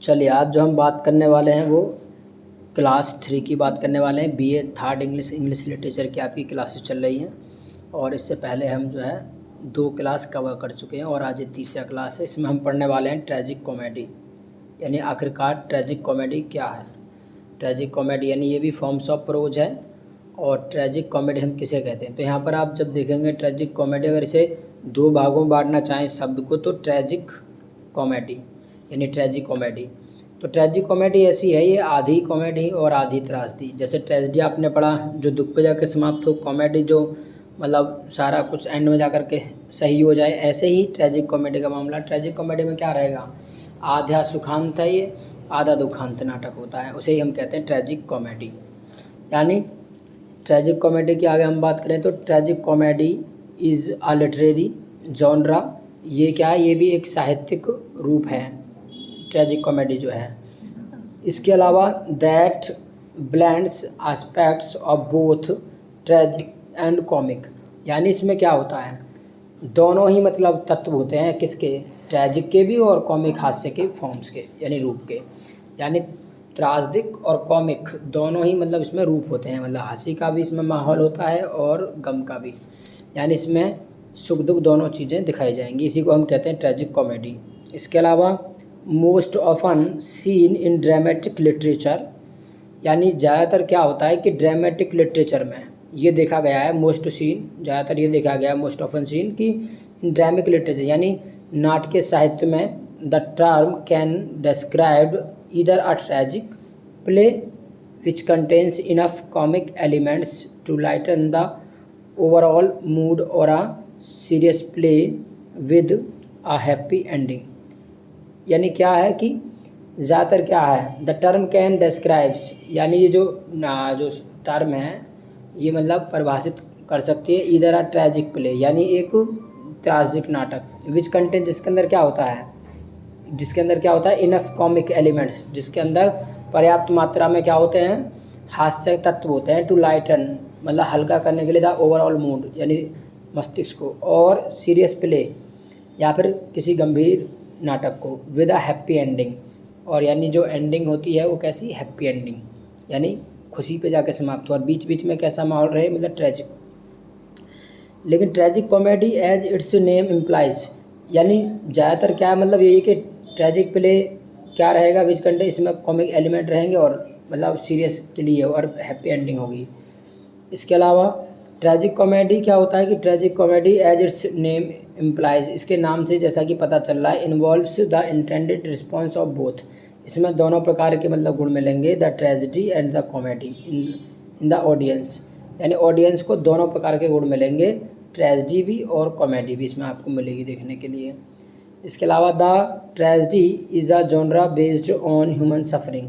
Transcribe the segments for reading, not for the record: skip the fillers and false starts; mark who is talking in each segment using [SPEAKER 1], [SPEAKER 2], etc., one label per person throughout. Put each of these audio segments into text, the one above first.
[SPEAKER 1] चलिए आज जो हम बात करने वाले हैं वो क्लास 3 की बात करने वाले हैं। बीए थर्ड इंग्लिश लिटरेचर की आपकी क्लासेस चल रही हैं और इससे पहले हम जो है 2 क्लास कवर कर चुके हैं और आज ये तीसरा क्लास है। इसमें हम पढ़ने वाले हैं ट्रेजिक कॉमेडी, यानी आखिरकार ट्रेजिक कॉमेडी क्या है। ट्रेजिक कॉमेडी यानी ये भी फॉर्म्स ऑफ प्रोज है और ट्रेजिक कॉमेडी हम किसे कहते हैं। तो यहाँ पर आप जब देखेंगे ट्रेजिक कॉमेडी, अगर इसे 2 भागों में बांटना चाहें शब्द को तो ट्रेजिक कॉमेडी यानी ट्रेजिक कॉमेडी। तो ट्रेजिक कॉमेडी ऐसी है, ये आधी कॉमेडी और आधी त्रासदी। जैसे ट्रेजिडी आपने पढ़ा जो दुख पे जाकर समाप्त हो, कॉमेडी जो मतलब सारा कुछ एंड में जाकर के सही हो जाए, ऐसे ही ट्रेजिक कॉमेडी का मामला। ट्रेजिक कॉमेडी में क्या रहेगा, आधा सुखांत है ये, आधा दुखांत नाटक होता है, उसे ही हम कहते हैं ट्रेजिक कॉमेडी। यानी ट्रेजिक कॉमेडी की आगे हम बात करें तो tragic comedy is a literary genre. ये क्या है, ये भी एक साहित्यिक रूप है ट्रेजिक कॉमेडी जो है। इसके अलावा that blends aspects of both tragic and comic, यानी इसमें क्या होता है, दोनों ही मतलब तत्व होते हैं किसके, ट्रेजिक के भी और कॉमिक हास्य के फॉर्म्स के यानी रूप के। यानी त्रासदिक और कॉमिक दोनों ही मतलब इसमें रूप होते हैं, मतलब हंसी का भी इसमें माहौल होता है और गम का भी, यानी इसमें सुख दुख दोनों चीज़ें दिखाई जाएंगी। इसी को हम कहते हैं ट्रेजिक कॉमेडी। इसके अलावा most often seen in dramatic literature, यानी ज़्यादातर क्या होता है कि ड्रामेटिक लिटरेचर में ये देखा गया है, मोस्ट सीन ज़्यादातर ये देखा गया है, मोस्ट ऑफन सीन कि ड्रामिक लिटरेचर यानी नाटकीय साहित्य में the term can describe either a tragic play which contains enough comic elements to lighten the overall mood और a serious play with a happy ending. यानी क्या है कि ज़्यादातर क्या है, द टर्म कैन डिस्क्राइब्स, यानी ये जो टर्म है ये मतलब परिभाषित कर सकती है ईदर अ ट्रेजिक प्ले यानी एक त्रासदिक नाटक, विच कंटेंट जिसके अंदर क्या होता है, इनफ कॉमिक एलिमेंट्स, जिसके अंदर पर्याप्त मात्रा में क्या होते हैं, हास्य तत्व होते हैं, टू लाइटन मतलब हल्का करने के लिए, द ओवरऑल मूड यानी मस्तिष्क को, और सीरियस प्ले या फिर किसी गंभीर नाटक को, विद अ हैप्पी एंडिंग, और यानी जो एंडिंग होती है वो कैसी, हैप्पी एंडिंग यानी खुशी पे जाके समाप्त हो, और बीच बीच में कैसा माहौल रहे, मतलब ट्रेजिक। लेकिन tragic comedy as its name implies, यानी ज़्यादातर क्या है, मतलब यही कि ट्रेजिक प्ले क्या रहेगा, विच कंटेंट इसमें कॉमिक एलिमेंट रहेंगे और मतलब सीरियस के लिए और हैप्पी एंडिंग होगी। इसके अलावा ट्रेजिक कॉमेडी क्या होता है कि tragic comedy as its name implies, इसके नाम से जैसा कि पता चल रहा है, involves the intended response of both, इसमें दोनों प्रकार के मतलब गुण मिलेंगे, the tragedy and the comedy in the audience, यानी ऑडियंस को दोनों प्रकार के गुण मिलेंगे, ट्रेजिडी भी और कॉमेडी भी इसमें आपको मिलेगी देखने के लिए। इसके अलावा the tragedy is a genre based on human suffering,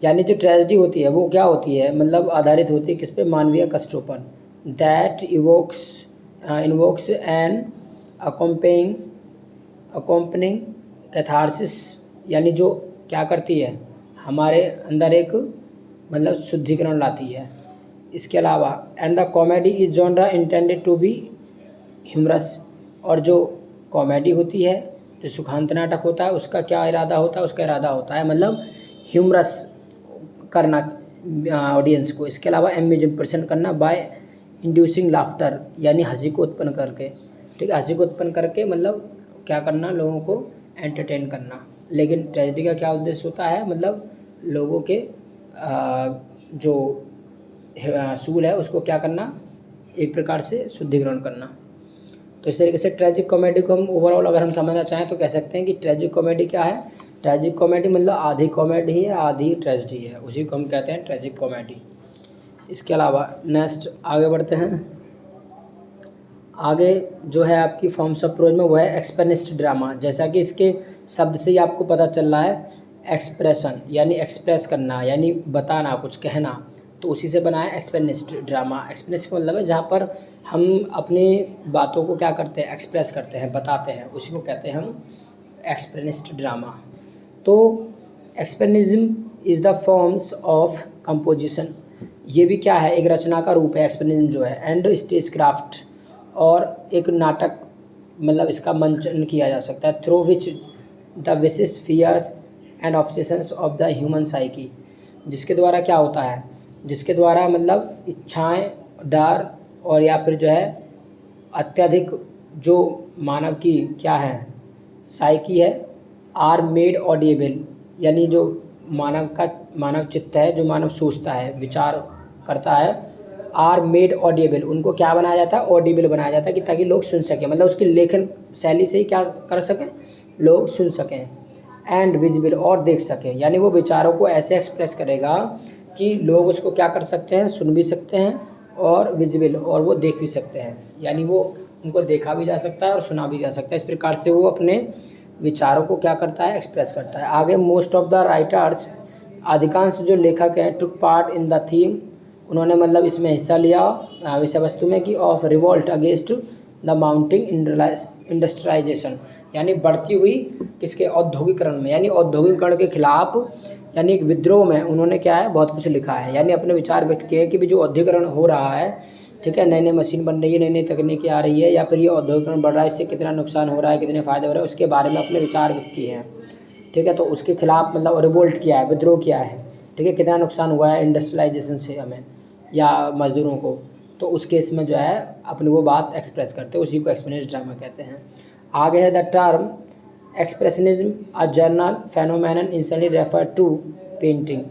[SPEAKER 1] यानी जो ट्रेजिडी होती है वो क्या होती है, मतलब आधारित होती है किस पे, मानवीय कष्टों पर। That invokes an accompanying catharsis, यानी जो क्या करती है, हमारे अंदर एक मतलब शुद्धिकरण लाती है। इसके अलावा and the comedy is genre intended to be humorous, और जो कॉमेडी होती है, जो सुखांत नाटक होता है, उसका क्या इरादा होता है, उसका इरादा होता है मतलब ह्यूमरस करना ऑडियंस को। इसके अलावा एम्यूज प्रसन्न करना बाय इंड्यूसिंग लाफ्टर, यानी हंसी को उत्पन्न करके, ठीक है, हंसी को उत्पन्न करके मतलब क्या करना, लोगों को एंटरटेन करना। लेकिन ट्रेजिडी का क्या उद्देश्य होता है, मतलब लोगों के जो सूल है उसको क्या करना, एक प्रकार से शुद्धिकरण करना। तो इस तरीके से ट्रेजिक कॉमेडी को हम ओवरऑल अगर हम समझना चाहें तो कह सकते हैं कि ट्रेजिक कॉमेडी क्या है, ट्रेजिक कॉमेडी मतलब आधी कॉमेडी है आधी ट्रेजिडी है, उसी को हम कहते हैं ट्रेजिक कॉमेडी। इसके अलावा नेक्स्ट आगे बढ़ते हैं। आगे जो है आपकी फॉर्म्स ऑफ प्रोज में वो है एक्सप्रेनिस्ट ड्रामा, जैसा कि इसके शब्द से ही आपको पता चल रहा है, एक्सप्रेशन यानी एक्सप्रेस करना यानी बताना, कुछ कहना, तो उसी से बना है एक्सप्रेनिस्ट ड्रामा। एक्सप्रेस का मतलब है जहाँ पर हम अपनी बातों को क्या करते हैं, एक्सप्रेस करते हैं, बताते हैं, उसी को कहते हैं हम एक्सप्रेनिस्ट ड्रामा। तो expressionism is the forms of composition, ये भी क्या है, एक रचना का रूप है एक्सप्रेनिज्म जो है, एंड स्टेज क्राफ्ट, और एक नाटक मतलब इसका मंचन किया जा सकता है, थ्रू विच द विशेष fears and obsessions of the human psyche, जिसके द्वारा क्या होता है, जिसके द्वारा मतलब इच्छाएं, डर और या फिर जो है अत्यधिक जो मानव की क्या है साइकी है, आर मेड ऑडिएबल, यानी जो मानव चित्त है, जो मानव सोचता है, विचार करता है, आर मेड ऑडिएबल, उनको क्या बनाया जाता है, ऑडिबल बनाया जाता है कि ताकि लोग सुन सकें, मतलब उसकी लेखन शैली से ही क्या कर सकें, लोग सुन सकें। एंड विजिबल, और देख सकें, यानी वो विचारों को ऐसे एक्सप्रेस करेगा कि लोग उसको क्या कर सकते हैं, सुन भी सकते हैं, और विजिबल, और वो देख भी सकते हैं, यानी वो उनको देखा भी जा सकता है और सुना भी जा सकता है। इस प्रकार से वो अपने विचारों को क्या करता है, एक्सप्रेस करता है। आगे मोस्ट ऑफ द राइटर्स, अधिकांश जो लेखक हैं, took part in the theme, उन्होंने मतलब इसमें हिस्सा लिया विषय वस्तु में कि of revolt against the mounting industrialization, यानी बढ़ती हुई किसके, औद्योगिकरण में, यानी औद्योगिकरण के खिलाफ, यानी एक विद्रोह में उन्होंने क्या है, बहुत कुछ लिखा है, यानी अपने विचार व्यक्त किए कि भी जो औद्योगिकरण हो रहा है, ठीक है, नई नई मशीन बन रही है, नई नई तकनीकी आ रही है, या फिर ये औद्योगिकरण बढ़ रहा है, इससे कितना नुकसान हो रहा है, कितने फ़ायदे हो रहे हैं, उसके बारे में अपने विचार व्यक्त किए हैं। ठीक है, तो उसके खिलाफ मतलब रिवोल्ट किया है, विद्रोह किया है। ठीक है, कितना नुकसान हुआ है इंडस्ट्रियलाइजेशन से हमें या मज़दूरों को, तो उस केस में जो है अपनी वो बात एक्सप्रेस करते हैं, उसी को एक्सप्रेशनिस्ट ड्रामा कहते हैं। आगे है the term expressionism a general phenomenon initially refer to painting,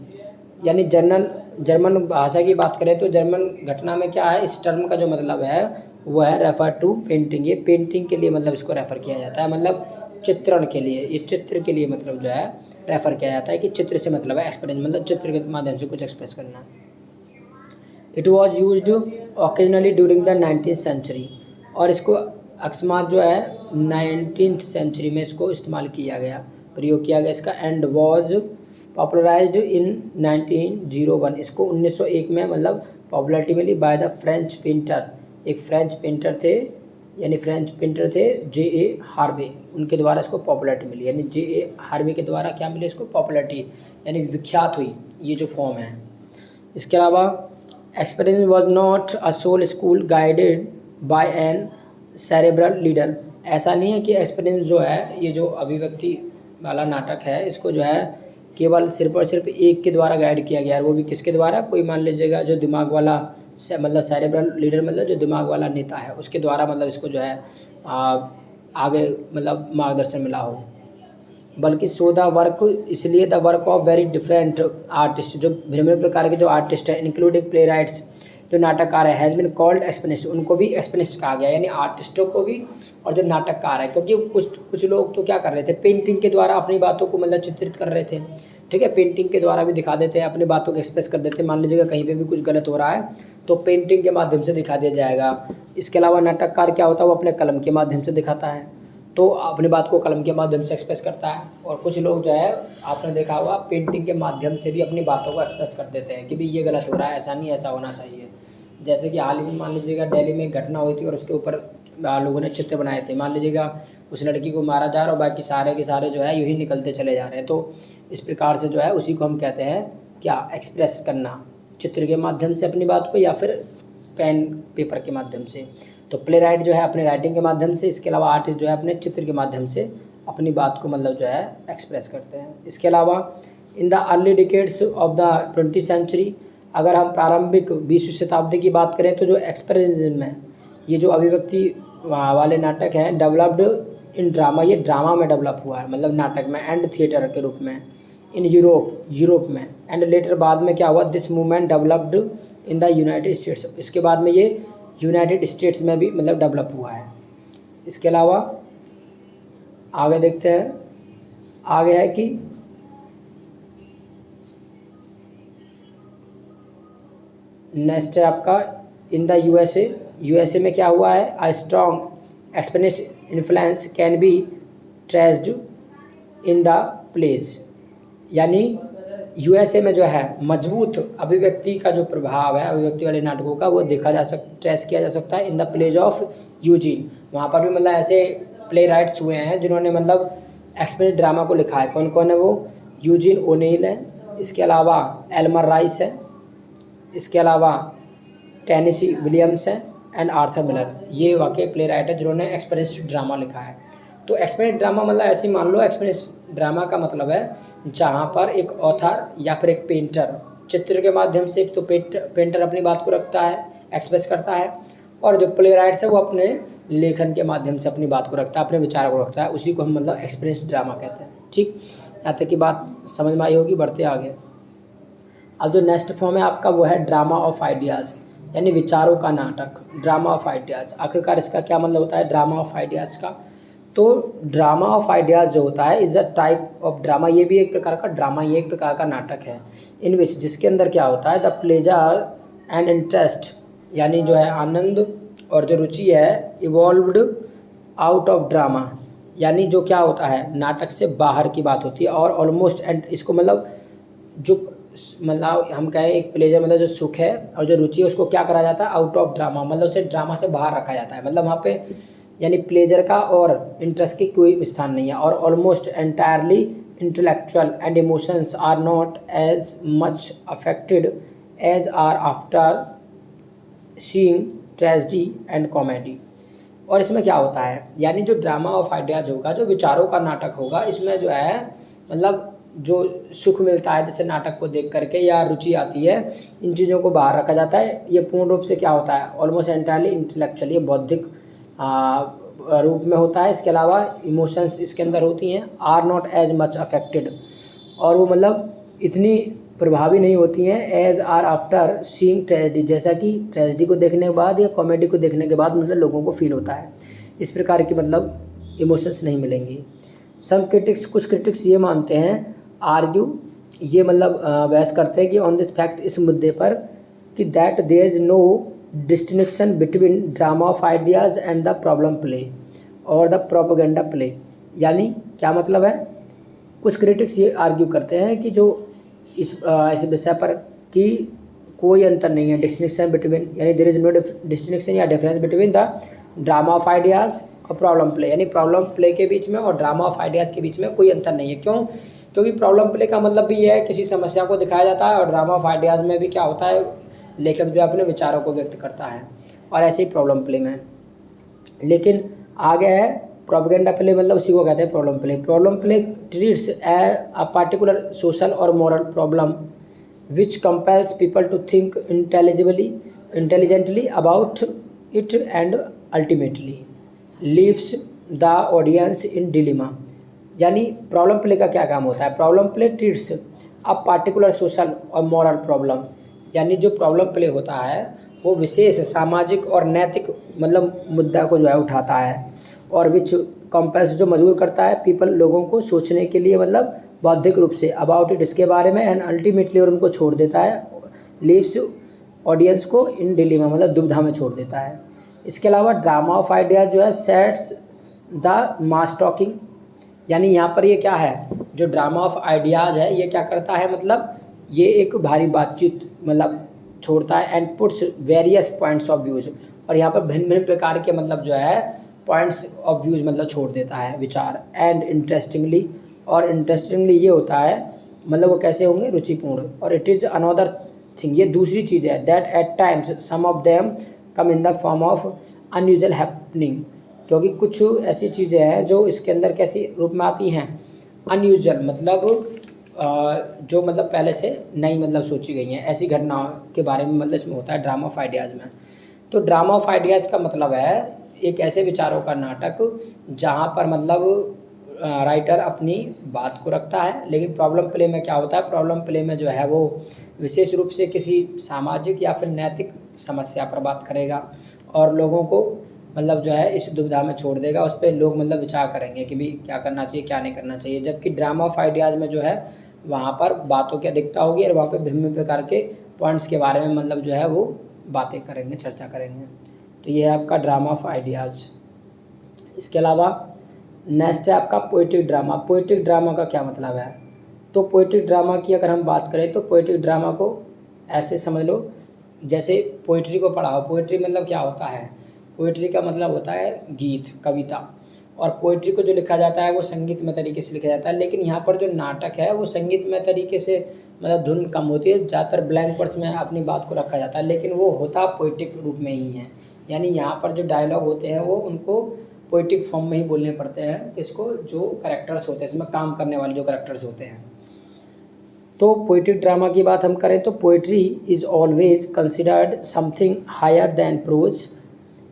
[SPEAKER 1] यानी जर्मन भाषा की बात करें तो जर्मन घटना में क्या है, इस टर्म का जो मतलब है वो है रेफर टू पेंटिंग, ये पेंटिंग के लिए मतलब इसको रेफ़र किया जाता है, मतलब चित्रण के लिए, ये चित्र के लिए मतलब जो है रेफ़र किया जाता है कि चित्र से मतलब है एक्सप्रेस, मतलब चित्र के माध्यम से कुछ एक्सप्रेस करना। It was use occasionally during the 19th century, और इसको अकस्मात जो है 19th सेंचुरी में इसको इस्तेमाल किया गया, प्रयोग किया गया इसका। एंड वॉज पॉपुलराइज्ड इन 1901, इसको 1901 में मतलब पॉपुलरिटी मिली बाय द फ्रेंच पेंटर, एक फ्रेंच पेंटर थे, यानी फ्रेंच पेंटर थे J.A. हार्वे, उनके द्वारा इसको पॉपुलरिटी मिली, यानी J.A. हार्वे के द्वारा क्या मिली इसको, पॉपुलरिटी, यानी विख्यात हुई ये जो फॉर्म है। इसके अलावा experience was not a sole school guided by an cerebral leader, ऐसा नहीं है कि एक्सपीरियंस जो है, ये जो अभिव्यक्ति वाला नाटक है, इसको जो है केवल सिर्फ और सिर्फ एक के द्वारा गाइड किया गया है, वो भी किसके द्वारा, कोई मान लीजिएगा जो दिमाग वाला मतलब सेरेब्रल लीडर, मतलब जो दिमाग वाला नेता है, उसके द्वारा मतलब इसको जो है आगे मतलब मार्गदर्शन मिला हो, बल्कि सो द वर्क, इसलिए the work of very different artist, जो भिन्न भिन्न प्रकार के जो आर्टिस्ट हैं, इंक्लूडिंग प्ले राइट्स, जो नाटककार है, हैज़ बिन कॉल्ड एक्सप्रेनिस्ट, उनको भी एक्सप्रेनिस्ट कहा गया, यानी आर्टिस्टों को भी और जो नाटककार है, क्योंकि कुछ लोग तो क्या कर रहे थे, पेंटिंग के द्वारा अपनी बातों को मतलब चित्रित कर रहे थे। ठीक है, पेंटिंग के द्वारा भी दिखा देते हैं, अपनी बातों को एक्सप्रेस कर देते हैं, मान लीजिएगा कहीं पे भी कुछ गलत हो रहा है तो पेंटिंग के माध्यम से दिखा दिया जाएगा। इसके अलावा नाटककार क्या होता है, वो अपने कलम के माध्यम से दिखाता है, तो अपनी बात को कलम के माध्यम से एक्सप्रेस करता है। और कुछ लोग जो है आपने देखा होगा पेंटिंग के माध्यम से भी अपनी बातों को एक्सप्रेस कर देते हैं कि भाई ये गलत हो रहा है, ऐसा नहीं, ऐसा होना चाहिए। जैसे कि हाल ही में मान लीजिएगा दिल्ली में एक घटना हुई थी और उसके ऊपर लोगों ने चित्र बनाए थे, मान लीजिएगा उस लड़की को मारा जा रहा है और बाकी सारे के सारे जो है यूँ ही निकलते चले जा रहे हैं, तो इस प्रकार से जो है उसी को हम कहते हैं क्या, एक्सप्रेस करना, चित्र के माध्यम से अपनी बात को, या फिर पेन पेपर के माध्यम से। तो प्ले राइट जो है अपने राइटिंग के माध्यम से, इसके अलावा आर्टिस्ट जो है अपने चित्र के माध्यम से अपनी बात को मतलब जो है एक्सप्रेस करते हैं। इसके अलावा in the early decades of the 20th century, अगर हम प्रारंभिक 20वीं शताब्दी की बात करें तो जो एक्सप्रेशनिज्म है, ये जो अभिव्यक्ति वाले नाटक हैं, डेवलप्ड इन ड्रामा, ये ड्रामा में डेवलप हुआ है, मतलब नाटक में, एंड थिएटर के रूप में इन यूरोप में, एंड लेटर बाद में क्या हुआ, this movement developed in the United states, इसके बाद में ये यूनाइटेड स्टेट्स में भी मतलब डेवलप हुआ है। इसके अलावा आगे देखते हैं, आगे है कि नेक्स्ट है आपका इन द यूएसए में क्या हुआ है, a strong expressionist influence can be traced in the plays, यानी यूएसए में जो है मजबूत अभिव्यक्ति का जो प्रभाव है, अभिव्यक्ति वाले नाटकों का, वो देखा जा ट्रेस किया जा सकता है in the plays of Eugene, वहाँ पर भी मतलब ऐसे प्ले राइट्स हुए हैं जिन्होंने मतलब एक्सपेनिश ड्रामा को लिखा है। कौन कौन है वो, यूजीन ओनेल है, इसके अलावा एल्मर राइस है, इसके अलावा टेनेसी विलियम्स है, एंड आर्थर मिलर, ये वाकई प्ले राइट है जिन्होंने एक्सपेनिश ड्रामा लिखा है। तो एक्सपेनिश ड्रामा मतलब ऐसे मान लो एक्सपेनिश ड्रामा का मतलब है जहाँ पर एक ऑथर या फिर एक पेंटर चित्र के माध्यम से, तो पेंटर अपनी बात को रखता है, एक्सप्रेस करता है, और जो प्ले राइट्स है वो अपने लेखन के माध्यम से अपनी बात को रखता है, अपने विचार को रखता है, उसी को हम मतलब एक्सप्रेस ड्रामा कहते हैं। ठीक, यहाँ तक की बात समझ में आई होगी। बढ़ते आगे। अब जो नेक्स्ट फॉर्म है आपका वो है ड्रामा ऑफ आइडियाज़, यानी विचारों का नाटक। ड्रामा ऑफ आइडियाज़, आखिरकार इसका क्या मतलब होता है ड्रामा ऑफ आइडियाज़ का? तो ड्रामा ऑफ आइडियाज़ जो होता है is a type of drama, ये भी एक प्रकार का ड्रामा, ये एक प्रकार का नाटक है, इन विच, जिसके अंदर क्या होता है द प्लेजर एंड इंटरेस्ट, यानी जो है आनंद और जो रुचि है, इवॉल्व्ड आउट ऑफ ड्रामा, यानी जो क्या होता है नाटक से बाहर की बात होती है, और ऑलमोस्ट एंड, इसको मतलब जो मतलब हम कहें एक प्लेजर मतलब जो सुख है, और जो रुचि है उसको क्या करा जाता है आउट ऑफ ड्रामा, मतलब उसे ड्रामा से बाहर रखा जाता है, मतलब वहाँ पे यानी प्लेजर का और इंटरेस्ट की कोई स्थान नहीं है। और almost entirely intellectual and emotions are not as much affected as are after seeing tragedy and comedy. और इसमें क्या होता है, यानी जो ड्रामा ऑफ आइडियाज होगा, जो विचारों का नाटक होगा, इसमें जो है मतलब जो सुख मिलता है जैसे नाटक को देख करके या रुचि आती है, इन चीज़ों को बाहर रखा जाता है। ये पूर्ण रूप से क्या होता है ऑलमोस्ट एंटायरली इंटेलेक्चुअल, ये बौद्धिक रूप में होता है। इसके अलावा इमोशंस इसके अंदर होती हैं, are not as much affected, और वो मतलब इतनी प्रभावी नहीं होती हैं as are after seeing tragedy, जैसा कि ट्रेजेडी को देखने के बाद या कॉमेडी को देखने के बाद मतलब लोगों को फील होता है, इस प्रकार की मतलब इमोशंस नहीं मिलेंगी। सम क्रिटिक्स, कुछ क्रिटिक्स ये मानते हैं, आर्ग्यू, ये मतलब बहस करते हैं कि ऑन दिस फैक्ट, इस मुद्दे पर, कि that there is no distinction between drama of ideas and the problem play और द प्रोपेगेंडा प्ले। यानी क्या मतलब है, कुछ क्रिटिक्स ये आर्ग्यू करते हैं कि जो इस विषय पर कि कोई अंतर नहीं है, डिस्टिंक्शन बिटवीन, यानी देयर इज़ नो डिस्टिंक्शन या difference between the drama of ideas और प्रॉब्लम प्ले, यानी प्रॉब्लम प्ले के बीच में और ड्रामा ऑफ आइडियाज़ के बीच में कोई अंतर नहीं है। क्यों? क्योंकि प्रॉब्लम प्ले का मतलब भी ये है किसी समस्या को दिखाया जाता है, और ड्रामा ऑफ आइडियाज़ में भी क्या होता है लेखक जो है अपने विचारों को व्यक्त करता है, और ऐसे ही प्रॉब्लम प्ले में। लेकिन आगे है प्रोपेगेंडा प्ले, मतलब उसी को कहते हैं problem play. Problem play treats a particular social और moral problem which compels people to think intelligently about it and ultimately leaves the audience in dilemma. यानी प्रॉब्लम प्ले का क्या काम होता है, problem play treats a particular social और moral problem, यानी जो प्रॉब्लम प्ले होता है वो विशेष सामाजिक और नैतिक मतलब मुद्दा को जो है उठाता है, और विच कंपेल्स, जो मजबूर करता है पीपल, लोगों को सोचने के लिए मतलब बौद्धिक रूप से, अबाउट इट, इसके बारे में, एंड अल्टीमेटली, और उनको छोड़ देता है, लीव्स ऑडियंस को इन डिलेमा, मतलब दुविधा में छोड़ देता है। इसके अलावा ड्रामा ऑफ आइडियाज जो है सेट्स द मास टॉकिंग, यानी यहाँ पर ये क्या है, जो ड्रामा ऑफ आइडियाज़ है ये क्या करता है, मतलब ये एक भारी बातचीत मतलब छोड़ता है, and puts various points of views, और यहाँ पर भिन्न भिन्न प्रकार के मतलब जो है पॉइंट्स ऑफ व्यूज़ मतलब छोड़ देता है विचार। एंड इंटरेस्टिंगली, और इंटरेस्टिंगली ये होता है मतलब वो कैसे होंगे रुचिपूर्ण। और इट इज़ अनदर थिंग, ये दूसरी चीज़ है, that at times some of them come in the form of unusual happening, क्योंकि कुछ ऐसी चीज़ें हैं जो इसके अंदर कैसी रूप में आती हैं, अनयूजुअल, मतलब जो मतलब पहले से नई मतलब सोची गई हैं, ऐसी घटनाओं के बारे में मतलब इसमें होता है ड्रामा ऑफ आइडियाज़ में। तो ड्रामा ऑफ आइडियाज़ का मतलब है एक ऐसे विचारों का नाटक जहाँ पर मतलब राइटर अपनी बात को रखता है। लेकिन प्रॉब्लम प्ले में क्या होता है, प्रॉब्लम प्ले में जो है वो विशेष रूप से किसी सामाजिक या फिर नैतिक समस्या पर बात करेगा, और लोगों को मतलब जो है इस दुविधा में छोड़ देगा, उस पर लोग मतलब विचार करेंगे कि भी क्या करना चाहिए क्या नहीं करना चाहिए। जबकि ड्रामा ऑफ आइडियाज़ में जो है वहाँ पर बातों की अधिकता होगी, और वहाँ पर भिन्न प्रकार के पॉइंट्स के बारे में मतलब जो है वो बातें करेंगे, चर्चा करेंगे। तो ये है आपका ड्रामा ऑफ आइडियाज़। इसके अलावा नेक्स्ट है आपका पोएटिक ड्रामा। पोएटिक ड्रामा का क्या मतलब है, तो पोएटिक ड्रामा की अगर हम बात करें तो पोएटिक ड्रामा को ऐसे समझ लो जैसे पोइट्री को पढ़ा हो। पोइट्री मतलब क्या होता है, पोइट्री का मतलब होता है गीत, कविता, और पोइट्री को जो लिखा जाता है वो संगीतमय तरीके से लिखा जाता है। लेकिन यहाँ पर जो नाटक है वो संगीतमय तरीके से मतलब धुन कम होती है, ज़्यादातर ब्लैंक वर्ड्स में अपनी बात को रखा जाता है, लेकिन वो होता पोइटिक रूप में ही है। यानी यहाँ पर जो डायलॉग होते हैं वो उनको पोइटिक फॉर्म में ही बोलने पड़ते हैं, किसको, जो कैरेक्टर्स होते हैं इसमें काम करने वाले जो कैरेक्टर्स होते हैं। तो पोइट्रिक ड्रामा की बात हम करें तो poetry is always considered something higher than prose,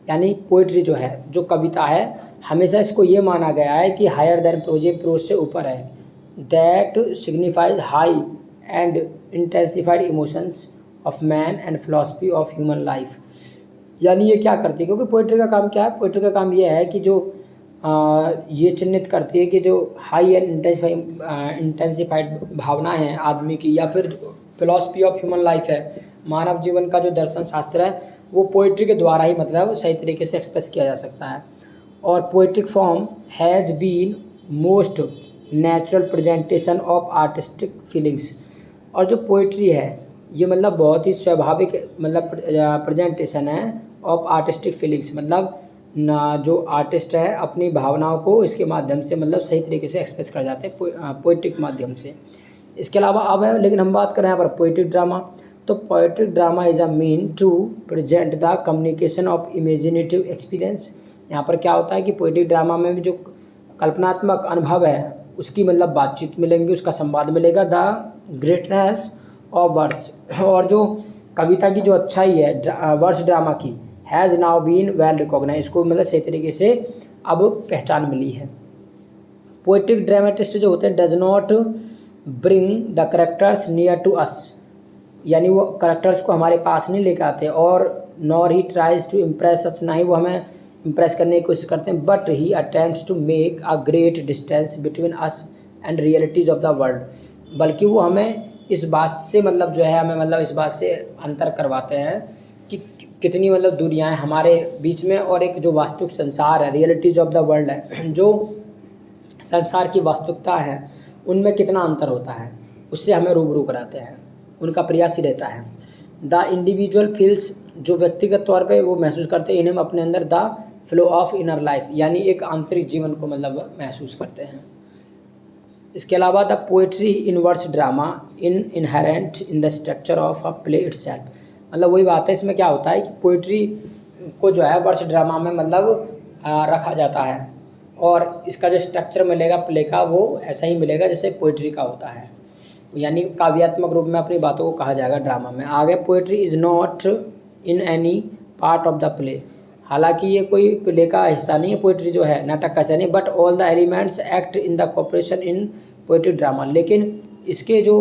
[SPEAKER 1] यानी पोइट्री जो है, जो कविता है, हमेशा इसको ये माना गया है कि हायर दैन प्रोज, ये प्रोज से ऊपर है। That signifies high and intensified emotions of man and philosophy of human life. यानी ये क्या करती है, क्योंकि पोइट्री का काम क्या है, पोइट्री का काम ये है कि जो ये चिन्हित करती है कि जो हाई एंड इंटेंसिफाइड भावनाएं हैं आदमी की, या फिर फिलॉसफी ऑफ ह्यूमन लाइफ है, मानव जीवन का जो दर्शन शास्त्र है, वो पोइट्री के द्वारा ही मतलब सही तरीके से एक्सप्रेस किया जा सकता है। और poetic form has been most natural presentation of artistic feelings. और जो पोइट्री है ये मतलब बहुत ही स्वाभाविक मतलब प्रेजेंटेशन है ऑफ आर्टिस्टिक फीलिंग्स, मतलब ना जो आर्टिस्ट है अपनी भावनाओं को इसके माध्यम से मतलब सही तरीके से एक्सप्रेस कर जाते हैं पोइट्रिक माध्यम से। इसके अलावा अब है, लेकिन हम बात करें यहाँ पर पोइट्रिक ड्रामा, तो poetic drama is a mean to present the communication of imaginative experience. यहाँ पर क्या होता है कि पोइट्रिक ड्रामा में भी जो कल्पनात्मक अनुभव है उसकी मतलब बातचीत मिलेंगी, उसका संवाद मिलेगा। द ग्रेटनेस ऑफ वर्ड्स, और जो कविता की जो अच्छाई है वर्ड्स ड्रामा की, has now been well recognize, इसको मतलब सही तरीके से अब पहचान मिली है। पोइट्रिक ड्रामेटिस्ट जो होते हैं does not bring the characters near to us, यानी वो करेक्टर्स को हमारे पास नहीं लेकर आते, और नॉर ही ट्राइज टू इम्प्रेस अस, ना ही वो हमें इम्प्रेस करने की कोशिश करते हैं, but he attempts to make a great distance between us and realities of the world, बल्कि वो हमें इस बात से मतलब जो है हमें मतलब इस बात से अंतर करवाते हैं कि कितनी मतलब दूरियां हैं हमारे बीच में, और एक जो वास्तविक संसार है, रियलिटीज़ ऑफ द वर्ल्ड है, जो संसार की वास्तविकता है उनमें कितना अंतर होता है, उससे हमें रूबरू कराते हैं, उनका प्रयास ही रहता है। द इंडिविजुअल फील्स, जो व्यक्तिगत तौर पे वो महसूस करते हैं इन्हें अपने अंदर the flow of inner life, यानी एक आंतरिक जीवन को मतलब महसूस करते हैं। इसके अलावा the poetry in words drama in inherent in the structure of a play itself, मतलब वही बात है, इसमें क्या होता है कि पोइट्री को जो है वर्ड्स ड्रामा में मतलब रखा जाता है, और इसका जो स्ट्रक्चर मिलेगा प्ले का वो ऐसा ही मिलेगा जैसे पोइट्री का होता है, यानी काव्यात्मक रूप में अपनी बातों को कहा जाएगा ड्रामा में। आगे poetry is not in any part of the play, हालांकि ये कोई प्ले का हिस्सा नहीं है, पोइट्री जो है नाटक का हिस्सा नहीं, but all the elements act in the cooperation in poetic drama, लेकिन इसके जो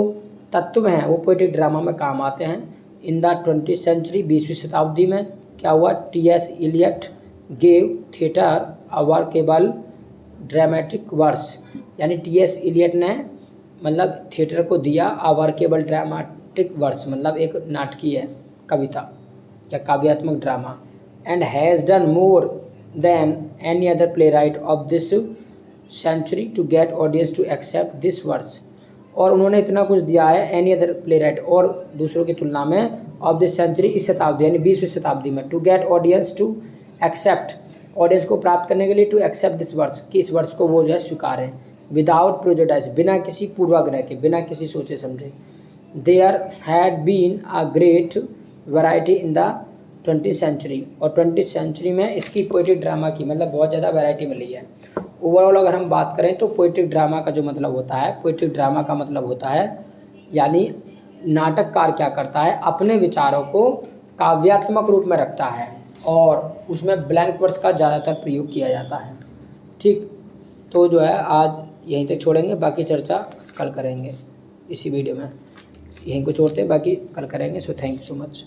[SPEAKER 1] तत्व हैं वो पोइट्रिक ड्रामा में काम आते हैं। इन द 20th सेंचुरी, 20वीं शताब्दी में क्या हुआ, T.S. Eliot गेव थिएटर अ वर्केबल ड्रामेटिक वर्स, यानी T.S. Eliot ने मतलब थिएटर को दिया अ वर्केबल ड्रामेटिक वर्स, मतलब एक नाटकीय कविता या काव्यात्मक drama, and has done more than any other playwright of this century to get audience to accept this verse, और उन्होंने इतना कुछ दिया है एनी अदर प्ले राइट और दूसरों की तुलना में ऑफ दिस सेंचुरी, इस शताब्दी यानी 20वीं शताब्दी में, to get audience to accept, audience को प्राप्त करने के लिए, टू एक्सेप्ट दिस वर्स, कि इस वर्स को वो जो है स्वीकारें, विदाउट प्रोजेडाइज, बिना किसी पूर्वाग्रह के, बिना किसी सोचे समझे। There had been a great variety in the 20th century, और 20th सेंचुरी में इसकी पोइट्रिक ड्रामा की मतलब बहुत ज़्यादा वैरायटी मिली है। ओवरऑल अगर हम बात करें तो पोइट्रिक ड्रामा का जो मतलब होता है, पोइट्रिक ड्रामा का मतलब होता है यानी नाटककार क्या करता है, अपने विचारों को काव्यात्मक रूप में रखता है और उसमें ब्लैंक वर्ड्स का ज़्यादातर प्रयोग किया जाता है। ठीक, तो जो है आज यहीं तक छोड़ेंगे, बाकी चर्चा कल करेंगे इसी वीडियो में, यहीं को छोड़ते हैं, बाकी कल करेंगे। So thank you so much.